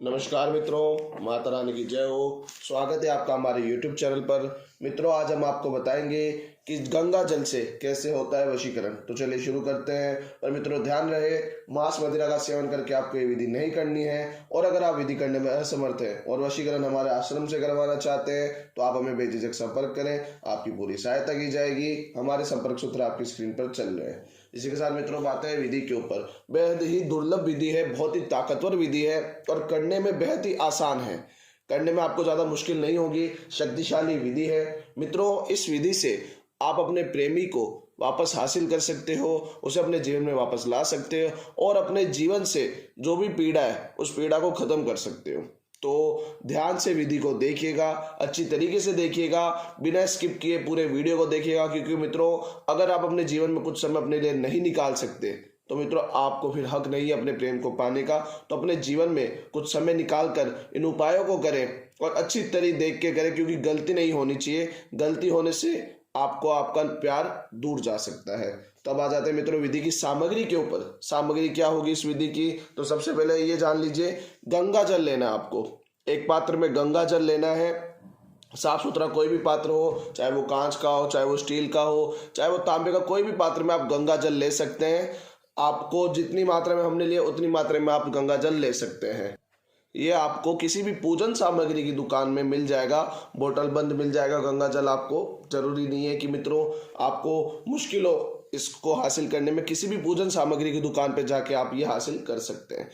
नमस्कार मित्रों, माता रानी की जय हो। स्वागत है आपका हमारे YouTube चैनल पर। मित्रों, आज हम आपको बताएंगे कि गंगा जल से कैसे होता है वशीकरण। तो चलिए शुरू करते हैं। पर मित्रों, ध्यान रहे, मांस मदिरा का सेवन करके आपको ये विधि नहीं करनी है। और अगर आप विधि करने में असमर्थ हैं और वशीकरण हमारे आश्रम से करवाना चाहते हैं तो आप हमें बेझिझक संपर्क करें, आपकी पूरी सहायता की जाएगी। हमारे संपर्क सूत्र आपकी स्क्रीन पर चल रहे हैं। इसी के साथ मित्रों, बातें हैं विधि के ऊपर। बेहद ही दुर्लभ विधि है, बहुत ही ताकतवर विधि है और करने में बेहद ही आसान है। करने में आपको ज़्यादा मुश्किल नहीं होगी, शक्तिशाली विधि है। मित्रों, इस विधि से आप अपने प्रेमी को वापस हासिल कर सकते हो, उसे अपने जीवन में वापस ला सकते हो और अपने जीवन से जो भी पीड़ा है उस पीड़ा को खत्म कर सकते हो। तो ध्यान से विधि को देखिएगा, अच्छी तरीके से देखिएगा, बिना स्किप किए पूरे वीडियो को देखिएगा। क्योंकि मित्रों, अगर आप अपने जीवन में कुछ समय अपने लिए नहीं निकाल सकते तो मित्रों आपको फिर हक नहीं है अपने प्रेम को पाने का। तो अपने जीवन में कुछ समय निकाल कर इन उपायों को करें और अच्छी तरह देख के करें, क्योंकि गलती नहीं होनी चाहिए। गलती होने से आपको आपका प्यार दूर जा सकता है। तो अब आ जाते हैं मित्रों विधि की सामग्री के ऊपर। सामग्री क्या होगी इस विधि की, तो सबसे पहले ये जान लीजिए, गंगा जल लेना है आपको। एक पात्र में गंगा जल लेना है। साफ सुथरा कोई भी पात्र हो, चाहे वो कांच का हो, चाहे वो स्टील का हो, चाहे वो तांबे का, कोई भी पात्र में आप गंगा जल ले सकते हैं। आपको जितनी मात्रा में हमने लिया उतनी मात्रा में आप गंगा जल ले सकते हैं। ये आपको किसी भी पूजन सामग्री की दुकान में मिल जाएगा, बोतल बंद मिल जाएगा गंगा जल आपको। जरूरी नहीं है कि मित्रों आपको मुश्किल हो इसको हासिल करने में। किसी भी पूजन सामग्री की दुकान पे जाके आप ये हासिल कर सकते हैं।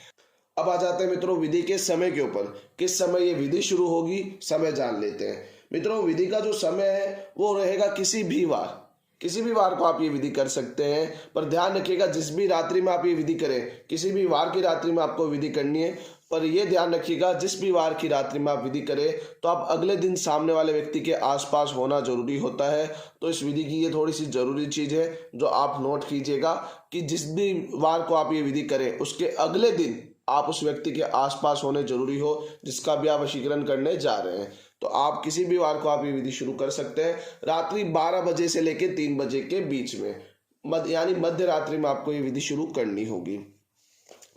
अब आ जाते हैं मित्रों विधि के समय के ऊपर। किस समय ये विधि शुरू होगी, समय जान लेते हैं। मित्रों, विधि का जो समय है वो रहेगा किसी भी वार। किसी भी वार को आप ये विधि कर सकते हैं। पर ध्यान रखिएगा, जिस भी रात्रि में आप ये विधि करें, किसी भी वार की रात्रि में आपको विधि करनी है। पर यह ध्यान रखिएगा, जिस भी वार की रात्रि में आप विधि करें तो आप अगले दिन सामने वाले व्यक्ति के आसपास होना जरूरी होता है। तो इस विधि की ये थोड़ी सी जरूरी चीज है जो आप नोट कीजिएगा कि जिस भी वार को आप ये विधि करें उसके अगले दिन आप उस व्यक्ति के आसपास होने जरूरी हो जिसका भी आप वशीकरण करने जा रहे हैं। तो आप किसी भी वार को आप ये विधि शुरू कर सकते हैं रात्रि 12 बजे से लेकर 3 बजे के बीच में, यानी मध्य रात्रि में आपको ये विधि शुरू करनी होगी।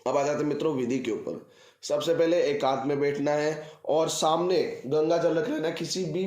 अब आ जाते हैं मित्रों विधि के ऊपर। सबसे पहले एकांत में बैठना है और सामने गंगा जल रख लेना, किसी भी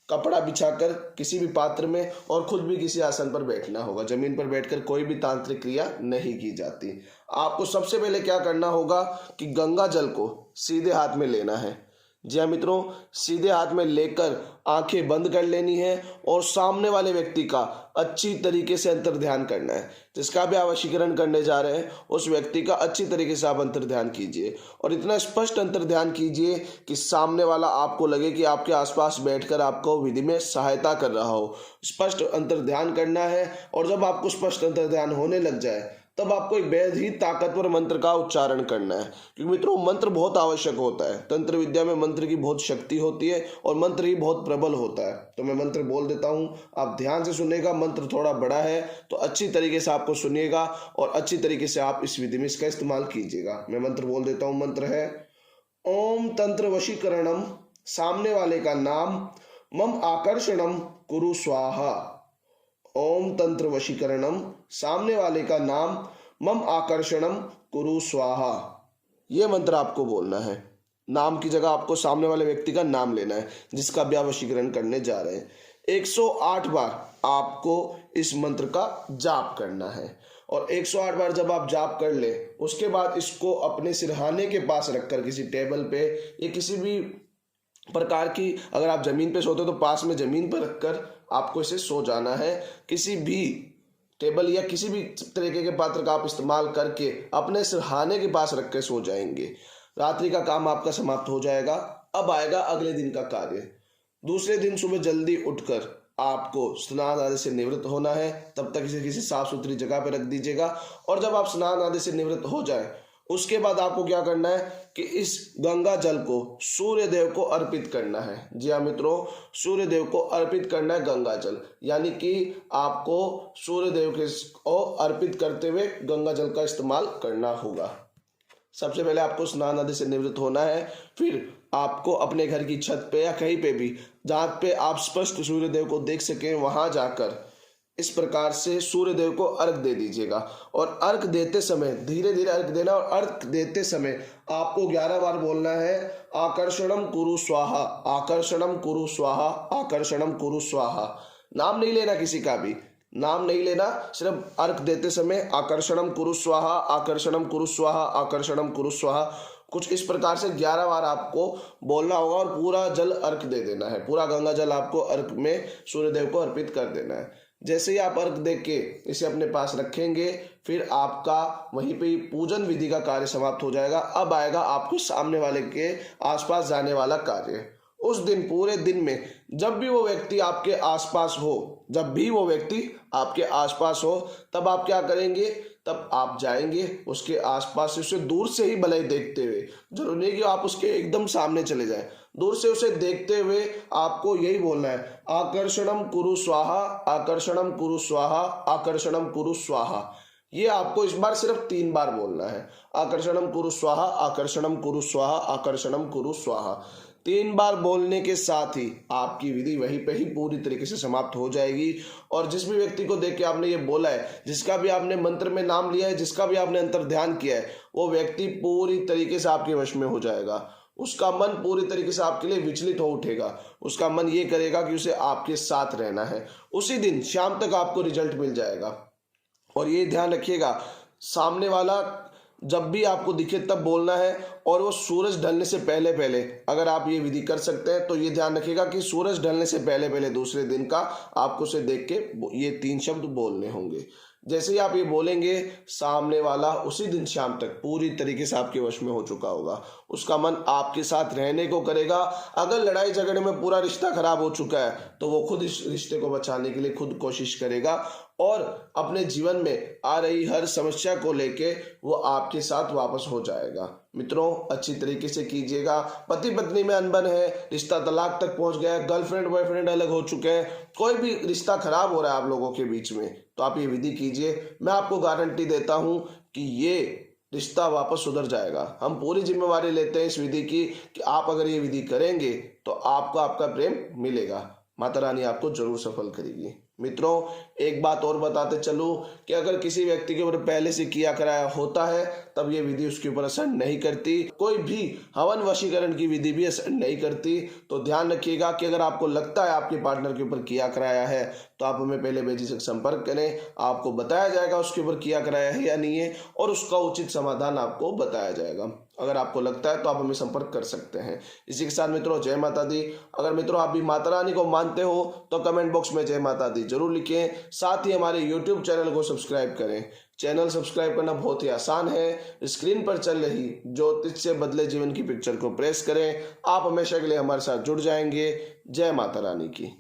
कपड़ा बिछाकर किसी भी पात्र में, और खुद भी किसी आसन पर बैठना होगा। जमीन पर बैठकर कोई भी तांत्रिक क्रिया नहीं की जाती। आपको सबसे पहले क्या करना होगा कि गंगा जल को सीधे हाथ में लेना है। जी हाँ मित्रों, सीधे हाथ में लेकर आंखें बंद कर लेनी है और सामने वाले व्यक्ति का अच्छी तरीके से अंतर ध्यान करना है। जिसका भी आप वशीकरण करने जा रहे हैं उस व्यक्ति का अच्छी तरीके से आप अंतर ध्यान कीजिए और इतना स्पष्ट अंतर ध्यान कीजिए कि सामने वाला आपको लगे कि आपके आसपास बैठकर आपको विधि में सहायता कर रहा हो। स्पष्ट अंतर ध्यान करना है और जब आपको स्पष्ट अंतर ध्यान होने लग जाए तब आपको एक बेहद ही ताकतवर मंत्र का उच्चारण करना है। क्योंकि मित्रों, मंत्र बहुत आवश्यक होता है। तंत्र विद्या में मंत्र की बहुत शक्ति होती है और मंत्र ही बहुत प्रबल होता है। तो मैं मंत्र बोल देता हूं, आप ध्यान से सुनिएगा। मंत्र थोड़ा बड़ा है तो अच्छी तरीके से आपको सुनिएगा और अच्छी तरीके से आप इस विधि में इसका इस्तेमाल कीजिएगा। मैं मंत्र बोल देता हूँ। मंत्र है ओम तंत्र वशीकरणम, सामने वाले का नाम, मम आकर्षणम कुरु स्वाहा। ओम तंत्र वशीकरणम, सामने वाले का नाम, मम आकर्षणम कुरु स्वाहा। यह मंत्र आपको बोलना है। नाम की जगह आपको सामने वाले व्यक्ति का नाम लेना है जिसका भी आप वशीकरण करने जा रहे हैं। 108 बार आपको इस मंत्र का जाप करना है और 108 बार जब आप जाप कर ले उसके बाद इसको अपने सिरहाने के पास रखकर किसी टेबल पे या किसी भी प्रकार की, अगर आप जमीन पे सोते तो पास में जमीन पर रखकर आपको इसे सो जाना है। किसी भी टेबल या किसी भी तरीके के पात्र का आप इस्तेमाल करके अपने सिरहाने के पास रख के सो जाएंगे। रात्रि का काम आपका समाप्त हो जाएगा। अब आएगा अगले दिन का कार्य। दूसरे दिन सुबह जल्दी उठकर आपको स्नान आदि से निवृत्त होना है। तब तक इसे किसी साफ सुथरी जगह पर रख दीजिएगा और जब आप स्नान आदि से निवृत्त हो जाए उसके बाद आपको क्या करना है कि इस गंगा जल को सूर्य देव को अर्पित करना है। जी हाँ मित्रों, सूर्य देव को अर्पित करना है गंगा जल, यानी कि आपको सूर्य देव को अर्पित करते हुए गंगा जल का इस्तेमाल करना होगा। सबसे पहले आपको स्नान आदि से निवृत्त होना है। फिर आपको अपने घर की छत पे या कहीं पे भी जहाँ पे आप स्पष्ट सूर्य देव को देख सकें वहां जाकर इस प्रकार से सूर्य देव को अर्घ दे दीजिएगा। और अर्घ देते समय धीरे धीरे अर्घ देना, और अर्घ देते समय आपको 11 बार बोलना है आकर्षणम कुरु स्वाहा, आकर्षणम कुरु स्वाहा, आकर्षणम कुरु स्वाहा। नाम नहीं लेना किसी का भी, नाम नहीं लेना, सिर्फ अर्घ देते समय आकर्षणम कुरु स्वाहा, आकर्षणम कुरु स्वाहा, आकर्षणम कुरु स्वाहा, कुछ इस प्रकार से 11 बार आपको बोलना होगा। और पूरा जल अर्घ दे देना है, पूरा गंगा जल आपको अर्घ में सूर्यदेव को अर्पित कर देना है। जैसे ही आप अर्घ दे के इसे अपने पास रखेंगे, फिर आपका वहीं पे पूजन विधि का कार्य समाप्त हो जाएगा। अब आएगा आपको सामने वाले के आसपास जाने वाला कार्य। उस दिन पूरे दिन में जब भी वो व्यक्ति आपके आसपास हो, जब भी वो व्यक्ति आपके आसपास हो, तब आप क्या करेंगे, तब आप जाएंगे उसके आसपास से, उसे दूर से ही भले ही देखते हुए, जरूरी नहीं कि आप उसके एकदम सामने चले जाएं, दूर से उसे देखते हुए आपको यही बोलना है आकर्षणम कुरु स्वाहा, आकर्षणम कुरु स्वाहा, आकर्षणम कुरु स्वाहा। ये आपको इस बार सिर्फ 3 बार बोलना है, आकर्षणम कुरु स्वाहा, आकर्षणम कुरु स्वाहा, आकर्षणम कुरु स्वाहा। 3 बार बोलने के साथ ही आपकी विधि वहीं पे ही पूरी तरीके से समाप्त हो जाएगी। और जिस भी व्यक्ति को देख के आपने ये बोला है, जिसका भी आपने मंत्र में नाम लिया है, जिसका भी आपने अंतर ध्यान किया है, वो व्यक्ति पूरी तरीके से आपके वश में हो जाएगा। उसका मन पूरी तरीके से आपके लिए विचलित हो उठेगा। उसका मन ये करेगा कि उसे आपके साथ रहना है। उसी दिन शाम तक आपको रिजल्ट मिल जाएगा। और ये ध्यान रखिएगा, सामने वाला जब भी आपको दिखे तब बोलना है, और वो सूरज ढलने से पहले पहले अगर आप ये विधि कर सकते हैं तो ये ध्यान रखिएगा कि सूरज ढलने से पहले पहले दूसरे दिन का आपको उसे देख के ये 3 शब्द बोलने होंगे। जैसे ही आप ये बोलेंगे, सामने वाला उसी दिन शाम तक पूरी तरीके से आपके वश में हो चुका होगा। उसका मन आपके साथ रहने को करेगा। अगर लड़ाई झगड़े में पूरा रिश्ता खराब हो चुका है तो वो खुद इस रिश्ते को बचाने के लिए खुद कोशिश करेगा, और अपने जीवन में आ रही हर समस्या को लेके वो आपके साथ वापस हो जाएगा। मित्रों, अच्छी तरीके से कीजिएगा। पति पत्नी में अनबन है, रिश्ता तलाक तक पहुंच गया है, गर्लफ्रेंड बॉयफ्रेंड अलग हो चुके हैं, कोई भी रिश्ता खराब हो रहा है आप लोगों के बीच में, तो आप ये विधि कीजिए। मैं आपको गारंटी देता हूं कि ये रिश्ता वापस सुधर जाएगा। हम पूरी जिम्मेवारी लेते हैं इस विधि की कि आप अगर ये विधि करेंगे तो आपको आपका प्रेम मिलेगा। माता रानी आपको जरूर सफल करेगी। मित्रों, एक बात और बताते चलूं कि अगर किसी व्यक्ति के ऊपर पहले से किया कराया होता है तब ये विधि उसके ऊपर असर नहीं करती। कोई भी हवन वशीकरण की विधि भी असर नहीं करती। तो ध्यान रखिएगा कि अगर आपको लगता है आपके पार्टनर के ऊपर किया कराया है तो आप हमें पहले बेझिझक संपर्क करें। आपको बताया जाएगा उसके ऊपर किया कराया है या नहीं है, और उसका उचित समाधान आपको बताया जाएगा। अगर आपको लगता है तो आप हमें संपर्क कर सकते हैं। इसी के साथ मित्रों, जय माता दी। अगर मित्रों आप भी माता रानी को मानते हो तो कमेंट बॉक्स में जय माता दी जरूर लिखें। साथ ही हमारे YouTube चैनल को सब्सक्राइब करें। चैनल सब्सक्राइब करना बहुत ही आसान है। स्क्रीन पर चल रही ज्योतिष से बदले जीवन की पिक्चर को प्रेस करें। आप हमेशा के लिए हमारे साथ जुड़ जाएंगे। जय माता रानी की।